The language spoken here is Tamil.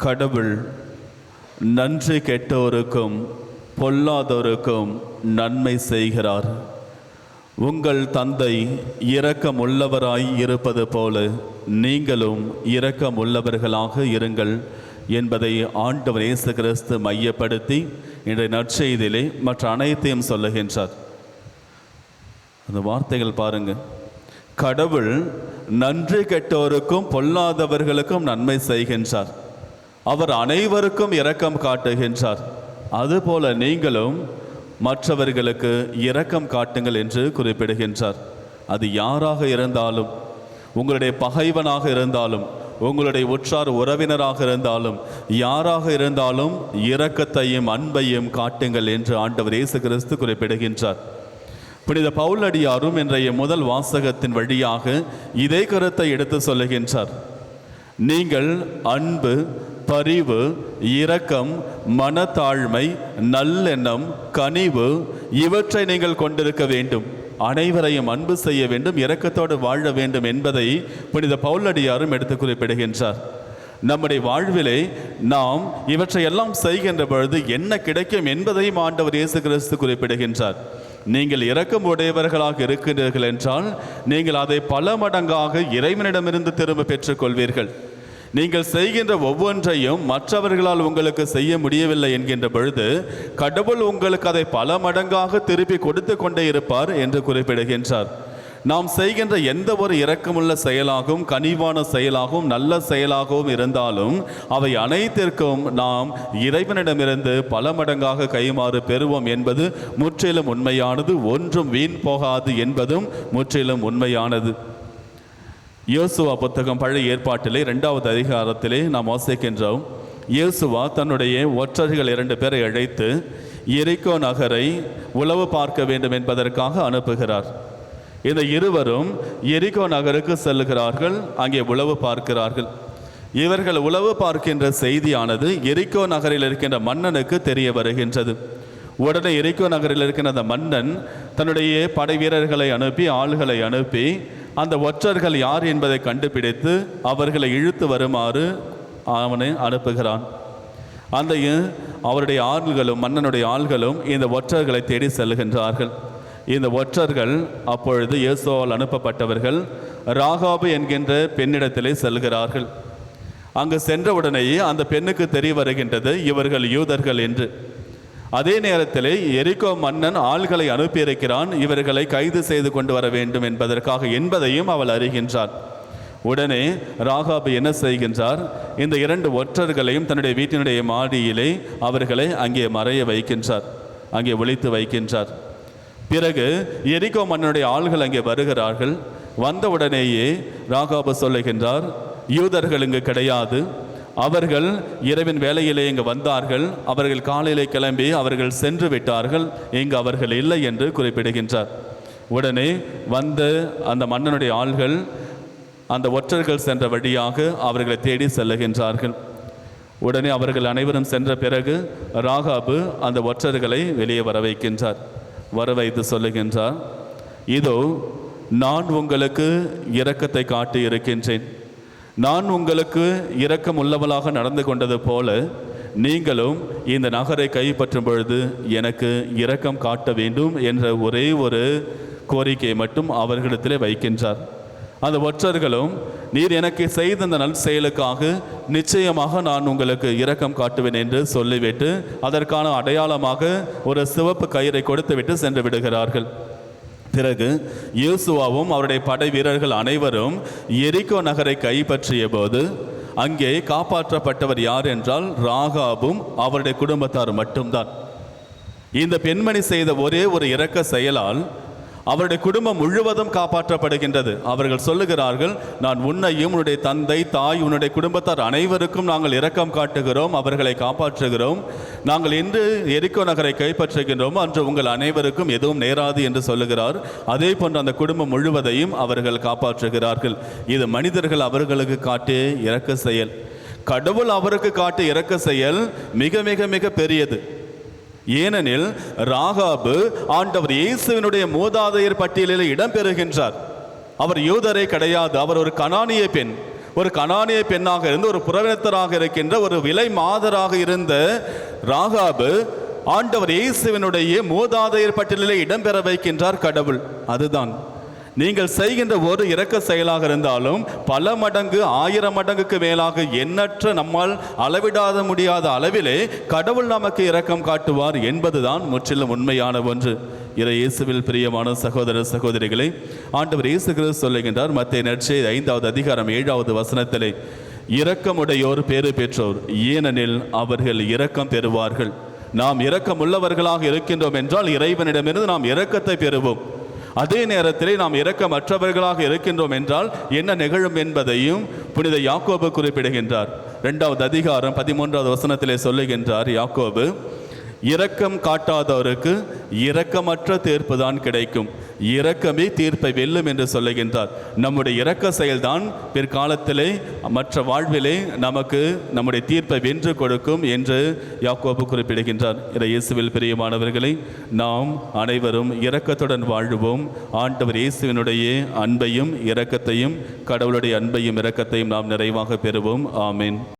கடவுள் நன்றி கெட்டோருக்கும் பொல்லாதோருக்கும் நன்மை செய்கிறார். உங்கள் தந்தை இரக்கமுள்ளவராய் இருப்பது போல நீங்களும் இரக்கமுள்ளவர்களாக இருங்கள் என்பதை ஆண்டவர் இயேசு கிறிஸ்து மையப்படுத்தி இன்றைய நற்செய்தியிலே மற்ற அனைத்தையும் சொல்லுகின்றார். அந்த வார்த்தைகள் பாருங்க. கடவுள் நன்றி கெட்டோருக்கும் பொல்லாதவர்களுக்கும் நன்மை செய்கின்றார். அவர் அனைவருக்கும் இரக்கம் காட்டுகின்றார். அதுபோல நீங்களும் மற்றவர்களுக்கு இரக்கம் காட்டுங்கள் என்று குறிப்பிடுகின்றார். அது யாராக இருந்தாலும், உங்களுடைய பகைவனாக இருந்தாலும், உங்களுடைய உற்றார் உறவினராக இருந்தாலும், யாராக இருந்தாலும் இரக்கத்தையும் அன்பையும் காட்டுங்கள் என்று ஆண்டவர் இயேசு கிறிஸ்து குறிப்பிடுகின்றார். புனித பவுலடியாரும் இன்றைய முதல் வாசகத்தின் வழியாக இதே கருத்தை எடுத்து சொல்லுகின்றார். நீங்கள் அன்பு, பரிவு, இரக்கம், மனத்தாழ்மை, நல்லெண்ணம், கனிவு இவற்றை நீங்கள் கொண்டிருக்க வேண்டும். அனைவரையும் அன்பு செய்ய வேண்டும், இரக்கத்தோடு வாழ வேண்டும் என்பதை புனித பவுலடியாரும் எடுத்து குறிப்பிடுகின்றார். நம்முடைய வாழ்விலே நாம் இவற்றை எல்லாம் செய்கின்ற பொழுது என்ன கிடைக்கும் என்பதையும் ஆண்டவர் இயேசு கிறிஸ்து குறிப்பிடுகின்றார். நீங்கள் இரக்கம் உடையவர்களாக இருக்கிறீர்கள் என்றால் நீங்கள் அதை பல மடங்காக இறைவனிடமிருந்து திரும்ப பெற்றுக்கொள்வீர்கள். நீங்கள் செய்கின்ற ஒவ்வொன்றையும் மற்றவர்களால் உங்களுக்கு செய்ய முடியவில்லை என்கின்ற பொழுது கடவுள் உங்களுக்கு அதை பல மடங்காக திருப்பி கொடுத்து கொண்டே இருப்பார் என்று குறிப்பிடுகின்றார். நாம் செய்கின்ற எந்த ஒரு இரக்கமுள்ள செயலாகவும் கனிவான செயலாகவும் நல்ல செயலாகவும் இருந்தாலும் அவை அனைத்திற்கும் நாம் இறைவனிடமிருந்து பல மடங்காக கைமாறு பெறுவோம் என்பது முற்றிலும் உண்மையானது. ஒன்றும் வீண் போகாது என்பதும் முற்றிலும் உண்மையானது. யோசுவா புத்தகம் பழைய ஏற்பாட்டிலே 2வது அதிகாரத்திலே நாம் வாசிக்கின்றோம். யோசுவா தன்னுடைய ஒற்றர்கள் 2 பேரை அழைத்து எரிகோ நகரை உளவு பார்க்க வேண்டும் என்பதற்காக அனுப்புகிறார். இந்த இருவரும் எரிகோ நகருக்கு செல்லுகிறார்கள். அங்கே உளவு பார்க்கிறார்கள். இவர்கள் உளவு பார்க்கின்ற செய்தியானது எரிகோ நகரில் இருக்கின்ற மன்னனுக்கு தெரிய வருகின்றது. உடனே எரிகோ நகரில் இருக்கின்ற அந்த மன்னன் தன்னுடைய படை வீரர்களை அனுப்பி, ஆள்களை அனுப்பி அந்த ஒற்றர்கள் யார் என்பதை கண்டுபிடித்து அவர்களை இழுத்து வருமாறு அவனை அனுப்புகிறான். அந்த அவருடைய ஆள்களும் மன்னனுடைய ஆள்களும் இந்த ஒற்றர்களை தேடி செல்கின்றார்கள். இந்த ஒற்றர்கள் அப்பொழுது இயேசுவால் அனுப்பப்பட்டவர்கள் ராகாபு என்கின்ற பெண்ணிடத்திலே செல்கிறார்கள். அங்கு சென்றவுடனேயே அந்த பெண்ணுக்கு தெரிய வருகின்றது இவர்கள் யூதர்கள் என்று. அதே நேரத்தில் எரிகோ மன்னன் ஆள்களை அனுப்பியிருக்கிறான் இவர்களை கைது செய்து கொண்டு வர வேண்டும் என்பதையும் அவள் அறிகின்றார். உடனே ராகாபு என்ன செய்கின்றார்? இந்த 2 ஒற்றர்களையும் தன்னுடைய வீட்டினுடைய மாடியிலே அவர்களை அங்கே மறைய வைக்கின்றார், அங்கே ஒளித்து வைக்கின்றார். பிறகு எரிகோ மன்னனுடைய ஆள்கள் அங்கே வருகிறார்கள். வந்தவுடனேயே ராகாபு சொல்லுகின்றார், யூதர்கள் இங்கு கிடையாது, அவர்கள் இரவின் வேளையிலே இங்கு வந்தார்கள், அவர்கள் காலையிலே கிளம்பி அவர்கள் சென்று விட்டார்கள், இங்கு அவர்கள் இல்லை என்று குறிப்பிடுகின்றார். உடனே வந்த அந்த மன்னனுடைய ஆள்கள் அந்த ஒற்றர்கள் சென்ற வழியாக அவர்களை தேடி செல்லுகின்றார்கள். உடனே அவர்கள் அனைவரும் சென்ற பிறகு ராகாபு அந்த ஒற்றர்களை வெளியே வர வைக்கின்றார். வர வைத்து சொல்லுகின்றார், இதோ நான் உங்களுக்கு இரக்கத்தை காட்டி இருக்கின்றேன். நான் உங்களுக்கு இரக்கம் உள்ளவளாக நடந்து கொண்டது போல நீங்களும் இந்த நகரை கைப்பற்றும் பொழுது எனக்கு இரக்கம் காட்ட வேண்டும் என்ற ஒரே ஒரு கோரிக்கையை மட்டும் அவர்களிடத்திலே வைக்கின்றார். அந்த ஒற்றர்களும் நீர் எனக்கு செய்த அந்த நல் செயலுக்காக நிச்சயமாக நான் உங்களுக்கு இரக்கம் காட்டுவேன் என்று சொல்லிவிட்டு அதற்கான அடையாளமாக ஒரு சிவப்பு கயிறை கொடுத்துவிட்டு சென்று விடுகிறார்கள். பிறகு யோசுவாவும் அவருடைய படை வீரர்கள் அனைவரும் எரிகோ நகரை கைப்பற்றிய போது அங்கே காப்பாற்றப்பட்டவர் யார் என்றால் ராகாபும் அவருடைய குடும்பத்தார் மட்டும்தான். இந்த பெண்மணி செய்த ஒரே ஒரு இரக்க செயலால் அவருடைய குடும்பம் முழுவதும் காப்பாற்றப்படுகின்றது. அவர்கள் சொல்லுகிறார்கள், நான் உன்னையும் உன்னுடைய தந்தை தாய் உன்னுடைய குடும்பத்தார் அனைவருக்கும் நாங்கள் இரக்கம் காட்டுகிறோம், அவர்களை காப்பாற்றுகிறோம். நாங்கள் இன்று எரிகோ நகரை கைப்பற்றுகின்றோம், அன்று உங்கள் அனைவருக்கும் எதுவும் நேராது என்று சொல்லுகிறார். அதே போன்று அந்த குடும்பம் முழுவதையும் அவர்கள் காப்பாற்றுகிறார்கள். இது மனிதர்கள் அவர்களுக்கு காட்டிய இரக்க செயல். கடவுள் அவருக்கு காட்டிய இரக்க செயல் மிக மிக மிக பெரியது. ஏனெனில் ராகாபு ஆண்டவர் இயேசுவினுடைய மூதாதையர் பட்டியலில் இடம்பெறுகின்றார். அவர் யூதரே கிடையாது, அவர் ஒரு கனானிய பெண். ஒரு கனானிய பெண்ணாக இருந்து ஒரு புறவினத்தராக இருக்கின்ற ஒரு விலை மாதராக இருந்த ராகாபு ஆண்டவர் இயேசுவினுடைய மூதாதையர் பட்டியலிலே இடம்பெற வைக்கின்றார் கடவுள். அதுதான் நீங்கள் செய்கின்ற ஒரு இரக்க செயலாக இருந்தாலும் பல மடங்கு 1000 மடங்குக்கு மேலாக எண்ணற்ற நம்மால் அளவிடாத முடியாத அளவிலே கடவுள் நமக்கு இரக்கம் காட்டுவார் என்பதுதான் முற்றிலும் உண்மையான ஒன்று. இயேசுவில் பிரியமான சகோதர சகோதரிகளை, ஆண்டவர் இயேசு கிறிஸ்து சொல்லுகின்றார் மத்தேயு நற்செய்தி 5வது அதிகாரம் 7வது வசனத்திலே, இரக்கமுடையோர் பேறு பெற்றோர், ஏனெனில் அவர்கள் இரக்கம் பெறுவார்கள். நாம் இரக்கமுள்ளவர்களாக இருக்கின்றோம் என்றால் இறைவனிடமிருந்து நாம் இரக்கத்தை பெறுவோம். அதே நேரத்திலே நாம் இரக்கமற்றவர்களாக இருக்கின்றோம் என்றால் என்ன நிகழும் என்பதையும் புனித யாக்கோபு குறிப்பிடுகின்றார். 2வது அதிகாரம் 13வது வசனத்திலே சொல்லுகின்றார் யாக்கோபு, இரக்கம் காட்டாதவருக்கு இரக்கமற்ற தீர்ப்பு தான் கிடைக்கும், இரக்கமே தீர்ப்பை வெல்லும் என்று சொல்லுகின்றார். நம்முடைய இரக்க செயல்தான் பிற்காலத்திலே மற்ற வாழ்விலே நமக்கு நம்முடைய தீர்ப்பை வென்று கொடுக்கும் என்று யாக்கோபு குறிப்பிடுகின்றார். இயேசுவில் பிரியமானவர்களை, நாம் அனைவரும் இரக்கத்துடன் வாழ்வோம். ஆண்டவர் இயேசுவினுடைய அன்பையும் இரக்கத்தையும், கடவுளுடைய அன்பையும் இரக்கத்தையும் நாம் நிறைவாக பெறுவோம். ஆமீன்.